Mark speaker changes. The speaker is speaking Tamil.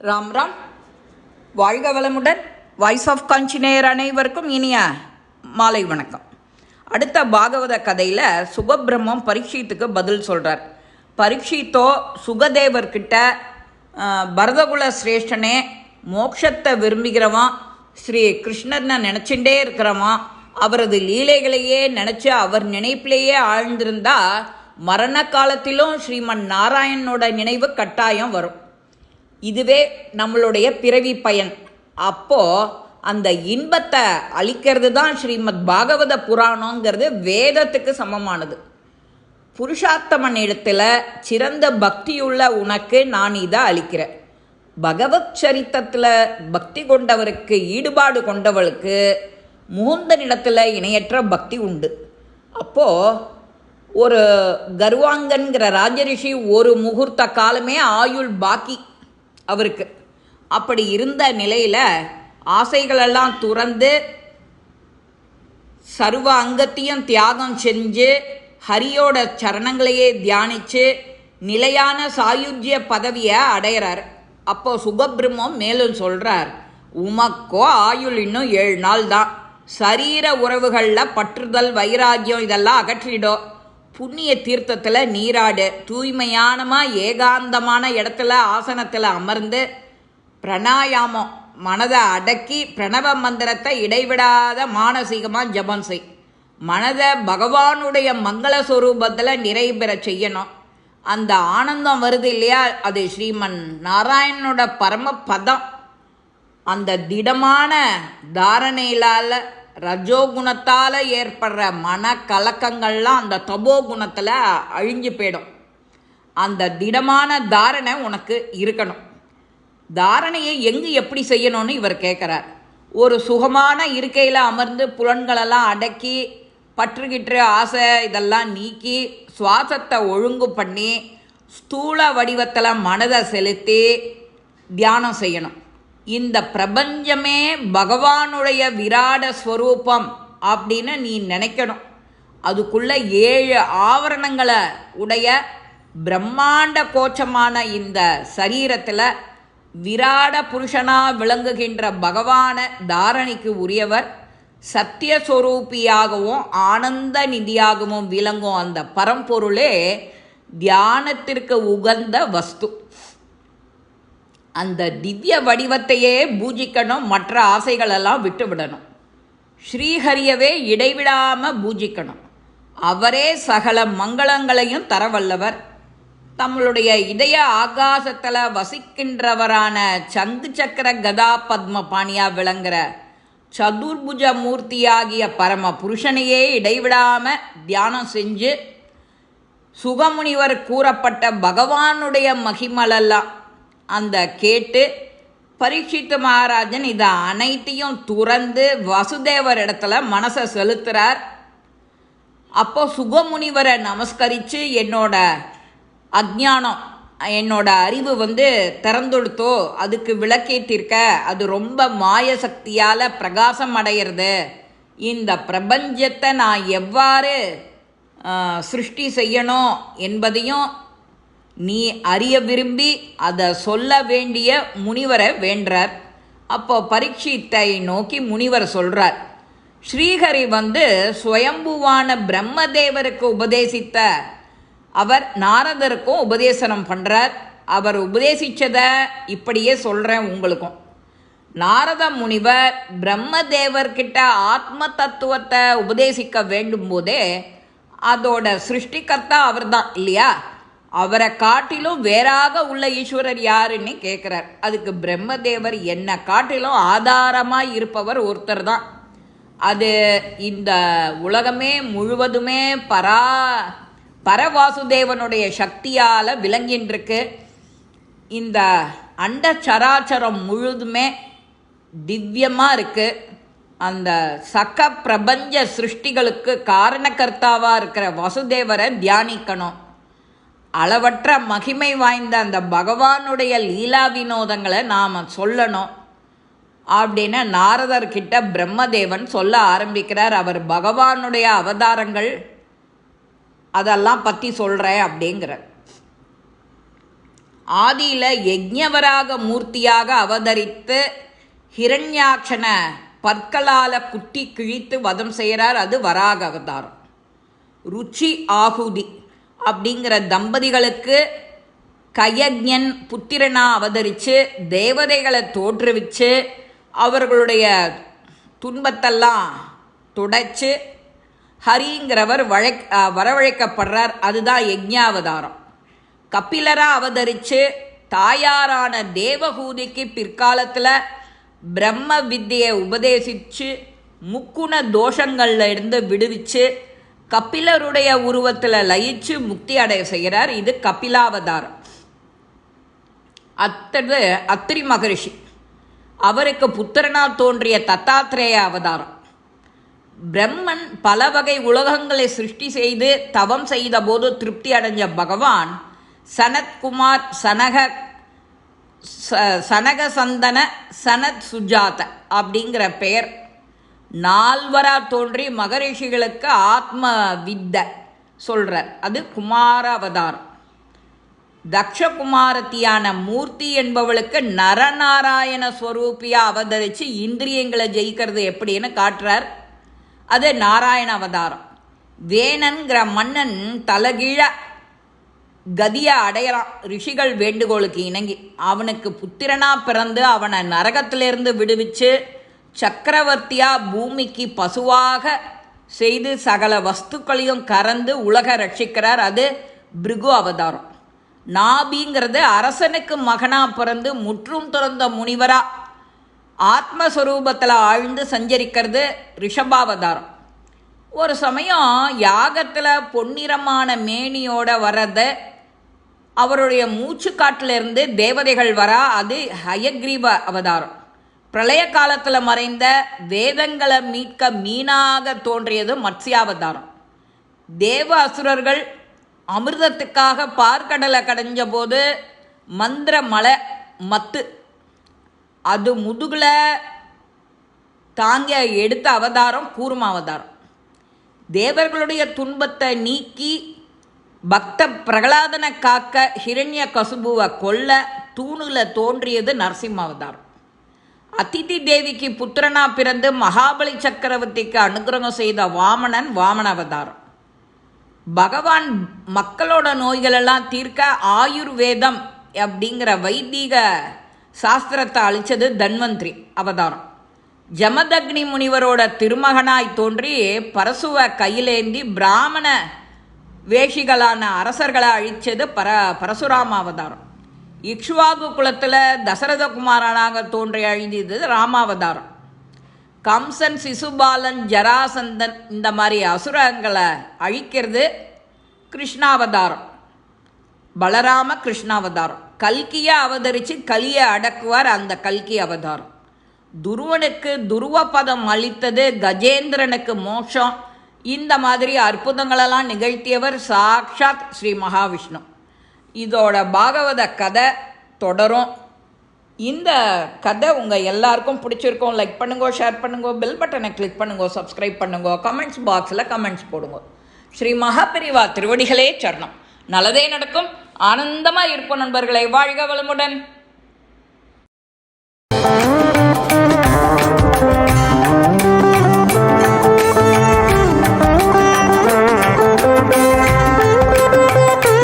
Speaker 1: ராம் ராம். வாழ்க வளமுடன். வாய்ஸ் ஆஃப் காஞ்சிநேயர் அனைவருக்கும் இனிய மாலை வணக்கம். அடுத்த பாகவத கதையில் சுகபிரம்மம் பரீட்சித்துக்கு பதில் சொல்கிறார். பரீட்சித்தோ சுகதேவர்கிட்ட பரதகுல சிரேஷ்டனே, மோட்சத்தை விரும்புகிறவன், ஸ்ரீ கிருஷ்ணனை நினச்சிண்டே இருக்கிறவன், அவரது லீலைகளையே நினச்சி அவர் நினைப்பிலேயே ஆழ்ந்திருந்தா மரண காலத்திலும் ஸ்ரீமன் நாராயணனோட நினைவு கட்டாயம் வரும். இதுவே நம்மளுடைய பிறவி பயன். அப்போது அந்த இன்பத்தை அளிக்கிறது தான் ஸ்ரீமத் பாகவத புராணங்கிறது வேதத்துக்கு சமமானது. புருஷார்த்தமன் இடத்துல சிறந்த பக்தியுள்ள உனக்கு நான் இதை அளிக்கிறேன். பகவத் சரித்தத்தில் பக்தி கொண்டவருக்கு, ஈடுபாடு கொண்டவளுக்கு முகுந்தனிடத்தில் இணையற்ற பக்தி உண்டு. அப்போது ஒரு கர்வாங்கன்கிற ராஜரிஷி ஒரு முகூர்த்த காலமே ஆயுள் பாக்கி அவருக்கு. அப்படி இருந்த நிலையில் ஆசைகளெல்லாம் துறந்து சர்வ அங்கத்தையும் தியாகம் செஞ்சு ஹரியோட சரணங்களையே தியானித்து நிலையான சாயுஜ்ய பதவியை அடையிறார். அப்போ சுகபிரம்மம் மேலும் சொல்கிறார், உமக்கோ ஆயுள் இன்னும் 7 நாள் தான். சரீர உறவுகளில் பற்றுதல், வைராக்கியம் இதெல்லாம் அகற்றிடோ. புண்ணிய தீர்த்தத்தில் நீராடு. தூய்மையானமாக ஏகாந்தமான இடத்துல ஆசனத்தில் அமர்ந்து பிரணாயாமம், மனதை அடக்கி பிரணவ மந்திரத்தை இடைவிடாத மானசீகமாக ஜபம் செய். மனதை பகவானுடைய மங்களஸ்வரூபத்தில் நிறைபெற செய்யணும். அந்த ஆனந்தம் வருது இல்லையா, அது ஸ்ரீமன் நாராயணனோட பரம பதம். அந்த திடமான தாரணையிலால் ரஜோகுணத்தால் ஏற்படுற மன கலக்கங்கள்லாம் அந்த தபோ குணத்தில் அழிஞ்சு போயிடும். அந்த திடமான தாரணை உனக்கு இருக்கணும். தாரணையை எங்கு எப்படி செய்யணும்னு இவர் கேட்குறார். ஒரு சுகமான இருக்கையில் அமர்ந்து புலன்களெல்லாம் அடக்கி பற்றுகிட்டு ஆசை இதெல்லாம் நீக்கி சுவாசத்தை ஒழுங்கு பண்ணி ஸ்தூல வடிவத்தில் மனதை செலுத்தி தியானம் செய்யணும். இந்த பிரபஞ்சமே பகவானுடைய விராட ஸ்வரூபம் அப்படின்னு நீ நினைக்கணும். அதுக்குள்ள 7 ஆவரணங்களை உடைய பிரம்மாண்ட கோச்சமான இந்த சரீரத்தில் விராட புருஷனாக விளங்குகின்ற பகவான தாரணிக்கு உரியவர். சத்தியஸ்வரூபியாகவும் ஆனந்த நிதியாகவும் விளங்கும் அந்த பரம்பொருளே தியானத்திற்கு உகந்த வஸ்து. அந்த திவ்ய வடிவத்தையே பூஜிக்கணும். மற்ற ஆசைகளெல்லாம் விட்டுவிடணும். ஸ்ரீஹரியவே இடைவிடாமல் பூஜிக்கணும். அவரே சகல மங்களங்களையும் தரவல்லவர். நம்மளுடைய இதய ஆகாசத்தில் வசிக்கின்றவரான சங்கு சக்கர கதா பத்ம பாணியாக விளங்குற சதுர்புஜ மூர்த்தியாகிய பரம புருஷனையே இடைவிடாமல் தியானம் செஞ்சு சுகமுனிவர் கூறப்பட்ட பகவானுடைய மகிமலெல்லாம் அந்த கேட்டு பரீட்சித்து மகாராஜன் இதை அனைத்தையும் துறந்து வசுதேவர் இடத்துல மனசை செலுத்துகிறார். அப்போ சுகமுனிவரை நமஸ்கரித்து, என்னோட அஜ்ஞானம், என்னோட அறிவு திறந்துடுத்தோ, அதுக்கு விளக்கேற்றிருக்க, அது ரொம்ப மாய சக்தியால் பிரகாசம் அடையிறது. இந்த பிரபஞ்சத்தை நான் எவ்வாறு சிருஷ்டி செய்யணும் என்பதையும் நீ அறிய விரும்பி அதை சொல்ல வேண்டிய முனிவரை வேண்டார். அப்போ பரீட்சித்தை நோக்கி முனிவர் சொல்கிறார், ஸ்ரீஹரி சுயம்புவான பிரம்மதேவருக்கு உபதேசித்த அவர் நாரதருக்கும் உபதேசனம் பண்ணுறார். அவர் உபதேசித்ததை இப்படியே சொல்கிறேன் உங்களுக்கும். நாரத முனிவர் பிரம்மதேவர்கிட்ட ஆத்ம தத்துவத்தை உபதேசிக்க வேண்டும் போதே அதோட சிருஷ்டிகர்த்தா அவர் தான் இல்லையா, அவரை காட்டிலும் வேறாக உள்ள ஈஸ்வரர் யாருன்னு கேட்குறார். அதுக்கு பிரம்மதேவர் என்னை காட்டிலும் ஆதாரமாக இருப்பவர் ஒருத்தர் தான். அது இந்த உலகமே முழுவதுமே பரவாசுதேவனுடைய சக்தியால் விளங்கின்றிருக்கு. இந்த அண்ட சராச்சரம் முழுதுமே திவ்யமாக இருக்குது. அந்த சக பிரபஞ்ச சிருஷ்டிகளுக்கு காரணக்கர்த்தாவாக இருக்கிற வசுதேவரை தியானிக்கணும். அளவற்ற மகிமை வாய்ந்த அந்த பகவானுடைய லீலா வினோதங்களை நாம் சொல்லணும் அப்படின்னு நாரதர்கிட்ட பிரம்மதேவன் சொல்ல ஆரம்பிக்கிறார். அவர் பகவானுடைய அவதாரங்கள் , அதெல்லாம் பற்றி சொல்கிறேன் அப்படிங்கிறார். ஆதியில் யஜ்ஞவராக மூர்த்தியாக அவதரித்து ஹிரண்யாட்சனை பற்களால் குட்டி கிழித்து வதம் செய்கிறார். அது வராக அவதாரம். ருச்சி ஆகுதி அப்படிங்கிற தம்பதிகளுக்கு கயஜ்ஞன் புத்திரனா அவதரித்து தேவதைகளை தோற்றுவிச்சு அவர்களுடைய துன்பத்தெல்லாம் துடைச்சு ஹரிங்கிறவர் வரவழைக்கப்படுறார். அதுதான் யஜ்ஞாவதாரம். கபிலரா அவதரித்து தாயாரான தேவகூதிக்கு பிற்காலத்தில் பிரம்ம வித்தியை உபதேசித்து முக்குண தோஷங்களில் இருந்து விடுவிச்சு கபிலருடைய உருவத்தில் லயிச்சு முக்தி அடைய செய்கிறார். இது கபிலாவதாரம். அத்திரி மகரிஷி, அவருக்கு புத்திரனால் தோன்றிய தத்தாத்ரேய அவதாரம். பிரம்மன் பல வகை உலகங்களை சிருஷ்டி செய்து தவம் செய்த போது திருப்தி அடைஞ்ச பகவான் சனத்குமார் சனகசந்தன சனத் சுஜாத அப்படிங்கிற பெயர் நால்வரா தோன்றி மகரிஷிகளுக்கு ஆத்ம வித்தை சொல்கிறார். அது குமார அவதாரம். தக்ஷகுமாரத்தியான மூர்த்தி என்பவளுக்கு நரநாராயண ஸ்வரூபியாக அவதரித்து இந்திரியங்களை ஜெயிக்கிறது எப்படின்னு காட்டுறார். அது நாராயண அவதாரம். வேணன்கிற மன்னன் தலகீழ கதியை அடையிறான் ரிஷிகள் வேண்டுகோளுக்கு இணங்கி. அவனுக்கு புத்திரனாக பிறந்து அவனை நரகத்திலிருந்து விடுவிச்சு சக்கரவர்த்தியாக பூமிக்கு பசுவாக செய்து சகல வஸ்துக்களையும் கறந்து உலக ரட்சிக்கிறார். அது பிருகு அவதாரம். நாபிங்கிறது அரசனுக்கு மகனாக பிறந்து முற்றும் துறந்த முனிவராக ஆத்மஸ்வரூபத்தில் ஆழ்ந்து சஞ்சரிக்கிறது ரிஷபாவதாரம். ஒரு சமயம் யாகத்தில் பொன்னிறமான மேனியோட வர்றத அவருடைய மூச்சு காட்டிலிருந்து தேவதைகள் வரா. அது ஹயக்ரீவ அவதாரம். பிரளய காலத்தில் மறைந்த வேதங்களை மீட்க மீனாக தோன்றியது மத்ஸ்யாவதாரம். தேவ அசுரர்கள் அமிர்தத்துக்காக பார்க்கடலை கடைஞ்ச போது மந்திர மலை மத்து அது முதுகில் தாங்க எடுத்த அவதாரம் கூர்மாவதாரம். தேவர்களுடைய துன்பத்தை நீக்கி பக்த பிரகலாதனை காக்க ஹிரண்ய கசுபுவை கொல்ல தூணில் தோன்றியது நரசிம்மாவதாரம். அதிதி தேவிக்கு புத்திரனா பிறந்து மகாபலி சக்கரவர்த்திக்கு அனுகிரகம் செய்த வாமனன் வாமன அவதாரம். பகவான் மக்களோட நோய்களெல்லாம் தீர்க்க ஆயுர்வேதம் அப்படிங்கிற வைதீக சாஸ்திரத்தை அளித்தது தன்வந்திரி அவதாரம். ஜமதக்னி முனிவரோட திருமகனாய் தோன்றி பரசுவை கையிலேந்தி பிராமண வேஷிகளான அரசர்களை அழித்தது பரசுராம அவதாரம். இக்ஷ்வாகு குலத்தில் தசரத குமாரனாக தோன்றி அழிந்தது ராமாவதாரம். கம்சன், சிசுபாலன், ஜராசந்தன் இந்த மாதிரி அசுரங்களை அழிக்கிறது கிருஷ்ணாவதாரம். பலராம கிருஷ்ணாவதாரம். கல்கியை அவதரித்து கலியை அடக்குவார், அந்த கல்கி அவதாரம். துருவனுக்கு துருவபதம் அளித்தது, கஜேந்திரனுக்கு மோட்சம். இந்த மாதிரி அற்புதங்களெல்லாம் நிகழ்த்தியவர் சாக்ஷாத் ஸ்ரீ மகாவிஷ்ணு. இதோட பாகவத கதை தொடரும். இந்த கதை உங்கள் எல்லாருக்கும் பிடிச்சிருக்கோம். லைக் பண்ணுங்க, ஷேர் பண்ணுங்க, பெல் பட்டனை கிளிக் பண்ணுங்க, சப்ஸ்கிரைப் பண்ணுங்க, கமெண்ட்ஸ் பாக்ஸில் கமெண்ட்ஸ் போடுங்க. ஸ்ரீ மகாபெரிவா திருவடிகளே சரணம். நல்லதே நடக்கும். ஆனந்தமாக இருப்போம் நண்பர்களை. வாழ்க வளமுடன்.